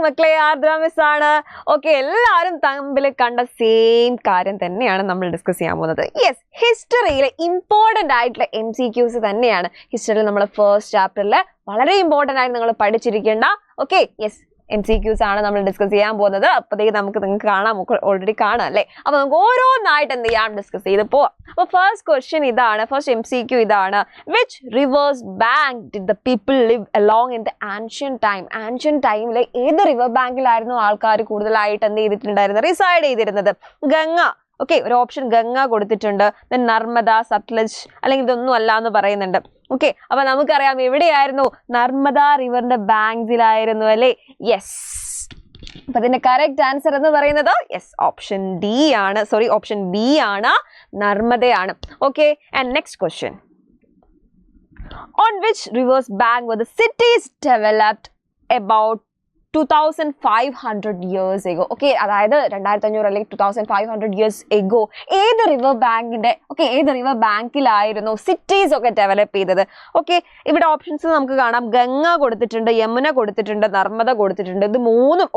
മക്കളെ, ആർദ്ര മിസ് ആണ്. ഓക്കെ, എല്ലാവരും തമ്മിൽ കണ്ട സെയിം കാര്യം തന്നെയാണ് നമ്മൾ ഡിസ്കസ് ചെയ്യാൻ പോകുന്നത്. യെസ്, ഹിസ്റ്ററിയിലെ ഇമ്പോർട്ടൻ്റ് ആയിട്ടുള്ള MCQs തന്നെയാണ്. ഹിസ്റ്ററിയിൽ നമ്മൾ ഫസ്റ്റ് ചാപ്റ്ററിൽ വളരെ ഇമ്പോർട്ടൻ്റ് ആയിട്ട് നിങ്ങൾ പഠിച്ചിരിക്കേണ്ട ഓക്കെ യെസ് MCQs ആണ് നമ്മൾ ഡിസ്കസ് ചെയ്യാൻ പോകുന്നത്. അപ്പോഴത്തേക്ക് നിങ്ങൾക്ക് കാണാം, ഓൾറെഡി കാണാം അല്ലേ. അപ്പോൾ നമുക്ക് ഓരോന്നായിട്ട് എന്ത് ചെയ്യാം, ഡിസ്കസ് ചെയ്ത് പോവാം. അപ്പോൾ ഫസ്റ്റ് ക്വസ്റ്റ്യൻ ഇതാണ്, ഫസ്റ്റ് MCQ ഇതാണ്. Which rivers bank did the people live along in the ancient time? Ancient ടൈമിൽ ഏത് റിവർ ബാങ്കിലായിരുന്നു ആൾക്കാർ കൂടുതലായിട്ട് എന്ത് ചെയ്തിട്ടുണ്ടായിരുന്നത്, റിസൈഡ് ചെയ്തിരുന്നത്? ഗംഗ. ഓക്കെ, ഒരു ഓപ്ഷൻ ഗംഗ കൊടുത്തിട്ടുണ്ട്. ദെൻ നർമ്മദ, സത്ലജ്, അല്ലെങ്കിൽ ഇതൊന്നും അല്ല എന്ന് പറയുന്നുണ്ട്. ഓക്കെ, അപ്പൊ നമുക്കറിയാം എവിടെയായിരുന്നു, നർമ്മദ റിവറിന്റെ ബാങ്ക്സിലായിരുന്നു അല്ലേ. യെസ്, അപ്പൊ ഇതിന്റെ കറക്റ്റ് ആൻസർ എന്ന് പറയുന്നത് യെസ് ഓപ്ഷൻ ഡി ആണ്, സോറി ഓപ്ഷൻ ബി ആണ്, നർമ്മദയാണ്. Okay, and next question. On which rivers bank were the cities developed about 2500 years ago? Okay, അതായത് 2500 അല്ലെങ്കിൽ 2500 years ago ഏത് റിവർ ബാങ്കിന്റെ ഏത് റിവർ ബാങ്കിലായിരുന്നു സിറ്റീസ് ഒക്കെ ഡെവലപ്പ് ചെയ്തത്? ഓക്കെ, ഇവിടെ ഓപ്ഷൻസ് നമുക്ക് കാണാം. ഗംഗ കൊടുത്തിട്ടുണ്ട്, യമുന കൊടുത്തിട്ടുണ്ട്, നർമ്മദ കൊടുത്തിട്ടുണ്ട്. ഇത് മൂന്നും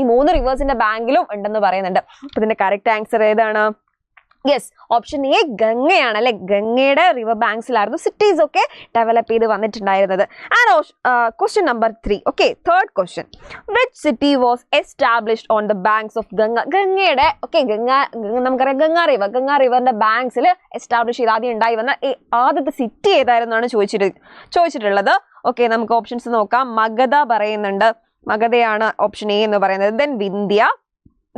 ഈ മൂന്ന് റിവേഴ്സിന്റെ ബാങ്കിലും ഉണ്ടെന്ന് പറയുന്നുണ്ട്. അപ്പൊ ഇതിന്റെ കറക്റ്റ് ആൻസർ ഏതാണ്? യെസ്, ഓപ്ഷൻ എ ഗംഗയാണ് അല്ലെ. ഗംഗയുടെ റിവർ ബാങ്ക്സിലായിരുന്നു സിറ്റീസ് ഒക്കെ ഡെവലപ്പ് ചെയ്ത് വന്നിട്ടുണ്ടായിരുന്നത്. And question number 3. Okay, third question. Which city was established on the banks of Ganga? ഗംഗയുടെ നമുക്കറിയാം ഗംഗ റിവറിന്റെ ബാങ്ക്സിൽ എസ്റ്റാബ്ലിഷ് ചെയ്ത് ആദ്യം ഉണ്ടായി വന്ന ആദ്യത്തെ സിറ്റി ഏതായിരുന്നാണ് ചോദിച്ചിട്ടുള്ളത്. ഓക്കെ, നമുക്ക് ഓപ്ഷൻസ് നോക്കാം. മഗധ പറയുന്നുണ്ട്, മഗധയാണ് ഓപ്ഷൻ എ എന്ന് പറയുന്നത്. Then Vindhya,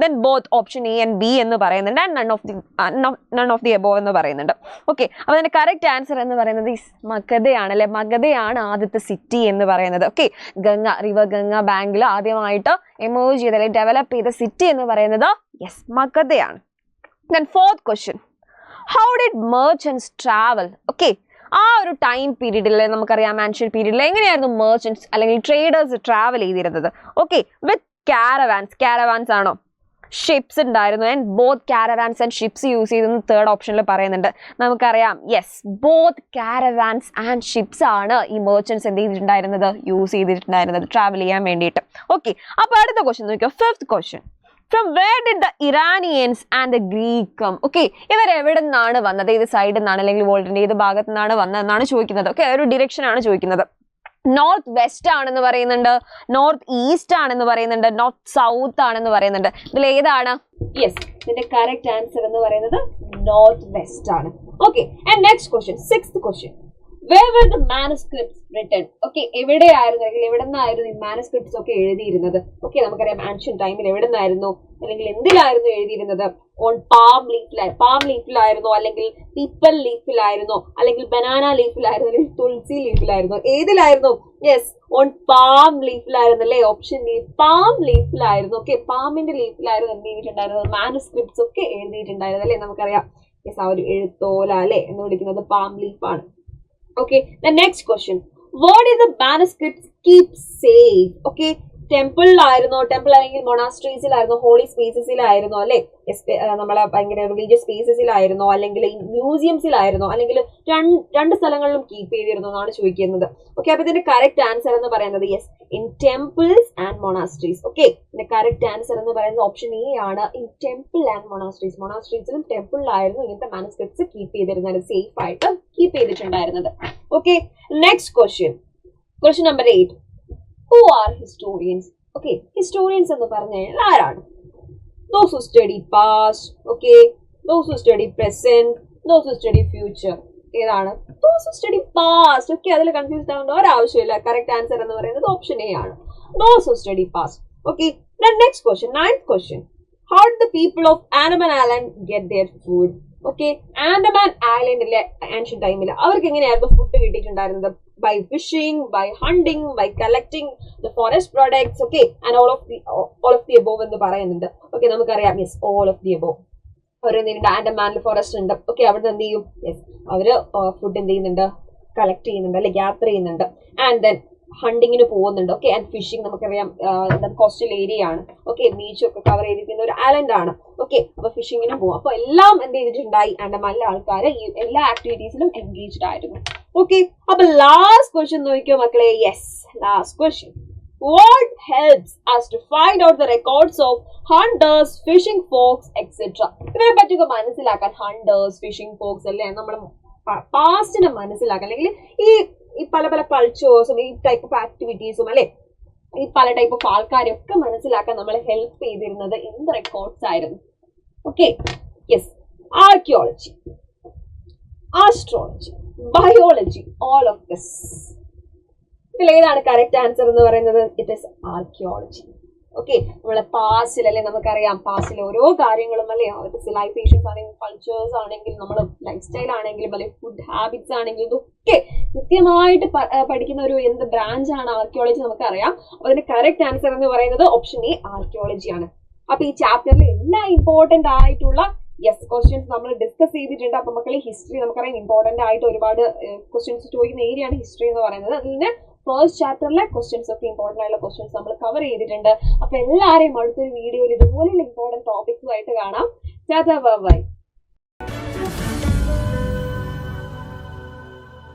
then both option A and B എന്ന് പറയുന്നുണ്ട്, and none of the above എന്ന് പറയുന്നുണ്ട്. ഓക്കെ, അപ്പോൾ അതിന്റെ കറക്റ്റ് ആൻസർ എന്ന് പറയുന്നത് മഗധയാണ് അല്ലെ. മഗധയാണ് ആദ്യത്തെ സിറ്റി എന്ന് പറയുന്നത്. ഓക്കെ, റിവർ ഗംഗ ബാങ്കിൽ ആദ്യമായിട്ട് എമേർജ് ചെയ്ത അല്ലെങ്കിൽ ഡെവലപ്പ് ചെയ്ത സിറ്റി എന്ന് പറയുന്നത് യെസ് മഗധയാണ്. then fourth question. how did merchants travel? Okay, ആ ഒരു ടൈം പീരീഡിൽ നമുക്കറിയാം ആൻഷ്യൻ പീരീഡിൽ എങ്ങനെയായിരുന്നു മെർച്ചൻസ് അല്ലെങ്കിൽ ട്രേഡേഴ്സ് ട്രാവൽ ചെയ്തിരുന്നത്? ഓക്കെ, വിത്ത് കാരവാൻസ് ആണോ, ഷിപ്സ് ഉണ്ടായിരുന്നു? And both caravans and ships use ചെയ്തെന്ന് തേർഡ് ഓപ്ഷനിൽ പറയുന്നുണ്ട്. നമുക്കറിയാം yes both caravans and ships ആണ് ഈ മെർച്ചൻസ് എന്ത് ചെയ്തിട്ടുണ്ടായിരുന്നത്, യൂസ് ചെയ്തിട്ടുണ്ടായിരുന്നത് ട്രാവൽ ചെയ്യാൻ വേണ്ടിയിട്ട്. ഓക്കെ, അപ്പോൾ അടുത്ത ക്വസ്റ്റ്യൻ നോക്കിയോ, fifth question. From where did the Iranians and the Greeks come? Okay, ഇവർ എവിടെ നിന്നാണ് വന്നത്, ഏത് സൈഡിൽ നിന്നാണ് അല്ലെങ്കിൽ വേൾഡിന്റെ ഏത് ഭാഗത്തു നിന്നാണ് വന്നതെന്നാണ് ചോദിക്കുന്നത്. ഓക്കെ, ഒരു ഡിറക്ഷൻ ആണ് ചോദിക്കുന്നത്. നോർത്ത് വെസ്റ്റ് ആണെന്ന് പറയുന്നുണ്ട്, നോർത്ത് ഈസ്റ്റ് ആണെന്ന് പറയുന്നുണ്ട്, നോർത്ത് സൗത്ത് ആണെന്ന് പറയുന്നുണ്ട്. ഇതിൽ ഏതാണ്? യെസ്, ഇതിന്റെ കറക്റ്റ് ആൻസർ എന്ന് പറയുന്നത് നോർത്ത് വെസ്റ്റ് ആണ്. Okay, and next question, sixth question. Where were the manuscripts written? Okay, എവിടെയായിരുന്നു അല്ലെങ്കിൽ എവിടെ നിന്നായിരുന്നു ഈ മാനുസ്ക്രിപ്റ്റ്സ് ഒക്കെ എഴുതിയിരുന്നത്? ഓക്കെ, നമുക്കറിയാം ആൻഷ്യൻ ടൈമിൽ എവിടെ നിന്നായിരുന്നു അല്ലെങ്കിൽ എന്തിലായിരുന്നു എഴുതിയിരുന്നത്? ഓൺ പാം ലീഫിലായിരുന്നോ അല്ലെങ്കിൽ പീപ്പിൾ ലീഫിലായിരുന്നോ അല്ലെങ്കിൽ ബനാന ലീഫിലായിരുന്നോ അല്ലെങ്കിൽ തുളസി ലീഫിലായിരുന്നോ? ഏതിലായിരുന്നു? യെസ്, ഓൺ പാം ലീഫിലായിരുന്നു അല്ലേ. ഓപ്ഷൻ എ പാം ലീഫിലായിരുന്നു. ഓക്കെ, പാമിന്റെ ലീഫിലായിരുന്നു എന്ത് ചെയ്തിട്ടുണ്ടായിരുന്നത്, മാനുസ്ക്രിപ്റ്റ്സ് ഒക്കെ എഴുതിയിട്ടുണ്ടായിരുന്നത് അല്ലേ. നമുക്കറിയാം യെസ്, ആ ഒരു എഴുത്തോല അല്ലെ എന്ന് വിളിക്കുന്നത് palm ലീഫാണ്. Okay, the next question. What did the manuscripts keep safe? Okay, temple അല്ലെങ്കിൽ മൊണാസ്ട്രീസിലായിരുന്നോ, ഹോളി സ്പേസസിലായിരുന്നോ അല്ലെ, നമ്മളെ ഭയങ്കര റിലീജിയസ് സ്പേസസിലായിരുന്നോ അല്ലെങ്കിൽ മ്യൂസിയംസിലായിരുന്നോ അല്ലെങ്കിൽ രണ്ട് സ്ഥലങ്ങളിലും കീപ്പ് ചെയ്തിരുന്നോ എന്നാണ് ചോദിക്കുന്നത്. ഓക്കെ, അപ്പൊ ഇതിന്റെ കറക്റ്റ് ആൻസർ എന്ന് പറയുന്നത് yes in temples and monasteries. Okay, ഇതിന്റെ കറക്റ്റ് ആൻസർ എന്ന് പറയുന്നത് ഓപ്ഷൻ എ ആണ്, ഇൻ ടെമ്പിൾ ആൻഡ് മൊണാസ്ട്രീസ്. മൊണാസ്ട്രീസിലും ടെമ്പിളിലായിരുന്നു ഇങ്ങനത്തെ മാനുസ്ക്രിപ്റ്റ്സ് കീപ്പ് ചെയ്തിരുന്നത്, സേഫ് ആയിട്ട് കീപ്പ് ചെയ്തിട്ടുണ്ടായിരുന്നത്. Okay, next question number 8. Who are historians? Okay, historians എന്ന് പറഞ്ഞു കഴിഞ്ഞാൽ ആരാണ്? Those who study past, okay, those who study present, those who study future. ഏതാണ്? Those who study past. Okay, അതിൽ confused ആവേണ്ട ഒരാവശ്യമില്ല. കറക്റ്റ് ആൻസർ എന്ന് പറയുന്നത് ഓപ്ഷൻ എ ആണ്, those who study past. Okay, then next question, 9th question. How did the people of Andaman Island get their food? Okay, Andaman ഐലൻഡിലെ ancient ടൈമിൽ അവർക്ക് എങ്ങനെയായിരുന്നു food കിട്ടിയിട്ടുണ്ടായിരുന്നത്? By fishing, by hunting, by collecting the forest products. Okay, and all of the above എന്ന് പറയുന്നുണ്ട്. Okay, നമുക്കറിയാം yes all of the above. അവർ എന്ത് ചെയ്യുന്നുണ്ട്, ആൻഡമാനിൽ ഫോറസ്റ്റ് ഉണ്ട്. ഓക്കെ, അവിടെ എന്ത് ചെയ്യും, യെസ് അവര് ഫുഡ് എന്ത് ചെയ്യുന്നുണ്ട്, കളക്ട് ചെയ്യുന്നുണ്ട് അല്ലെ, ഗ്യാദർ ചെയ്യുന്നുണ്ട്. ആൻഡ് ദെൻ ഹണ്ടിങ്ങിന് പോകുന്നുണ്ട്. ഓക്കെ, ആൻഡ് ഫിഷിംഗ് നമുക്കറിയാം കോസ്റ്റൽ ഏരിയ ആണ്. ഓക്കെ, ബീച്ചൊക്കെ കവർ ചെയ്തിരിക്കുന്ന ഒരു ഐലൻഡ് ആണ്. ഓക്കെ, അപ്പൊ ഫിഷിങ്ങിനും പോകും. അപ്പൊ എല്ലാം എന്ത് ചെയ്തിട്ടുണ്ടായി, ആൻഡമാനിലെ ആൾക്കാർ ഈ എല്ലാ ആക്ടിവിറ്റീസിലും എൻഗേജ്ഡ് ആയിരുന്നു. ഓക്കെ, അപ്പൊ ലാസ്റ്റ് ക്വസ്റ്റ്യൻ നോക്കിയോ മക്കളെ. Yes, last question. What helps us to find out the records of hunters, fishing folks, etc. ഇതിനെ പറ്റിയൊക്കെ മനസ്സിലാക്കാൻ ഹണ്ടേഴ്സ്, ഫിഷിംഗ് ഫോക്സ് അല്ലേ നമ്മൾ പാസ്റ്റിനെ മനസ്സിലാക്കാൻ, അല്ലെങ്കിൽ ഈ പല പല കൾച്ചേഴ്സും ഈ ടൈപ്പ് ഓഫ് ആക്ടിവിറ്റീസും അല്ലെ ഈ പല ടൈപ്പ് ഓഫ് ആൾക്കാരെയൊക്കെ മനസ്സിലാക്കാൻ നമ്മളെ ഹെൽപ്പ് ചെയ്തിരുന്നത് എന്ത് റെക്കോർഡ്സ് ആയിരുന്നു? Okay, yes, archaeology, astrology, biology, all of this. ഇതിൽ ഏതാണ് കറക്റ്റ് ആൻസർ എന്ന് പറയുന്നത്? It is archaeology. ഓക്കെ, നമ്മളെ പാസ്റ്റിൽ അല്ലെ നമുക്കറിയാം, പാസ്റ്റിൽ ഓരോ കാര്യങ്ങളും അല്ലെ, അവരുടെ സിവിലൈസേഷൻസ് ആണെങ്കിലും കൾച്ചേഴ്സ് ആണെങ്കിലും നമ്മുടെ ലൈഫ് സ്റ്റൈൽ ആണെങ്കിലും അല്ലെങ്കിൽ ഫുഡ് ഹാബിറ്റ്സ് ആണെങ്കിലും ഇതൊക്കെ കൃത്യമായിട്ട് പഠിക്കുന്ന ഒരു എന്ത് ബ്രാഞ്ചാണ് ആർക്കിയോളജി നമുക്കറിയാം. അതിന്റെ കറക്റ്റ് ആൻസർ എന്ന് പറയുന്നത് ഓപ്ഷൻ എ ആർക്കിയോളജി ആണ്. അപ്പൊ ഈ ചാപ്റ്ററിൽ എല്ലാ ഇമ്പോർട്ടന്റ് ആയിട്ടുള്ള ക്വസ്റ്റ്യൻസ് നമ്മൾ ഡിസ്കസ് ചെയ്തിട്ടുണ്ട്. അപ്പൊ മക്കളെ ഹിസ്റ്ററി നമുക്കറിയാം ഇമ്പോർട്ടന്റ് ആയിട്ട് ഒരുപാട് ക്വസ്റ്റ്യൻസ് ചോദിക്കുന്ന ഏരിയയാണ് ഹിസ്റ്ററി എന്ന് പറയുന്നത്. അതിന് ഫസ്റ്റ് ചാപ്റ്ററിലെ ക്വസ്റ്റ്യൻസ് ഒക്കെ ഇമ്പോർട്ടന്റ് ആയിട്ടുള്ള ക്വസ്റ്റ്യൻസ് നമ്മൾ കവർ ചെയ്തിട്ടുണ്ട്. അപ്പൊ എല്ലാവരെയും അടുത്തൊരു വീഡിയോയിൽ ഇതുപോലെയുള്ള ഇമ്പോർട്ടന്റ് ടോപ്പിക്സുമായിട്ട് കാണാം. Tata bye bye.